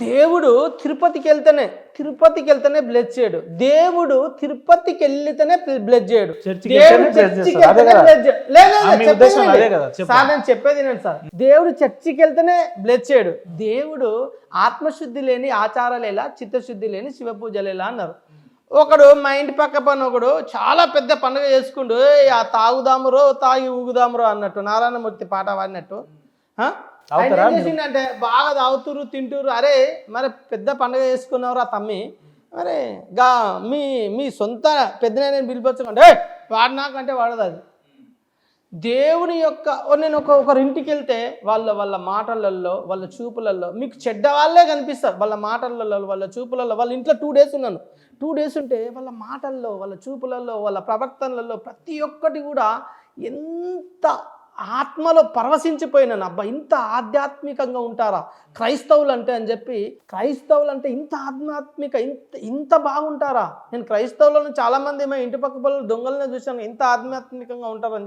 దేవుడు తిరుపతికి వెళ్తేనే బ్లెస్ చేయడు. దేవుడు తిరుపతికి వెళ్తేనే బ్లెస్ చేయడు. దేవుడు చర్చికి వెళ్తేనే బ్లెస్ చేయడు. సార్ నేను చెప్పేది నేను సార్, దేవుడు చర్చికి వెళ్తేనే బ్లెస్ చేయడు. దేవుడు ఆత్మశుద్ధి లేని ఆచారాలేలా, చిత్తశుద్ధి లేని శివ పూజలేలా అన్నారు. ఒకడు మా ఇంటి పక్క పని ఒకడు చాలా పెద్ద పండుగ చేసుకుంటూ ఆ తాగుదామురో తాగి ఊగుదామురో అన్నట్టు నారాయణమూర్తి పాట పాడినట్టు ఆయన ఏం చేసిండంటే బాగా తాగుతురు తింటురు. అరే మరి పెద్ద పండుగ చేసుకున్నవరా తమ్మి, అరే గా మీ సొంత పెద్దనే పిలిపించకండి వాడు నాకంటే వాడదు. అది దేవుని యొక్క నేను ఒకరింటికి వెళ్తే వాళ్ళ మాటలలో వాళ్ళ చూపులలో మీకు చెడ్డ వాళ్ళే కనిపిస్తారు. వాళ్ళ మాటలలో వాళ్ళ చూపులలో, వాళ్ళ ఇంట్లో 2 days ఉన్నాను. 2 days ఉంటే వాళ్ళ మాటల్లో వాళ్ళ చూపులలో వాళ్ళ ప్రవర్తనలలో ప్రతి ఒక్కటి కూడా ఎంత ఆత్మలో పరవశించిపోయినాను. అబ్బా ఇంత ఆధ్యాత్మికంగా ఉంటారా క్రైస్తవులు అంటే అని చెప్పి, క్రైస్తవులు అంటే ఇంత ఆధ్యాత్మిక ఇంత బాగుంటారా. నేను క్రైస్తవులను చాలామంది మా ఇంటి పక్క పిల్లలు దొంగలనే చూశాను, ఇంత ఆధ్యాత్మికంగా ఉంటారని చెప్పి.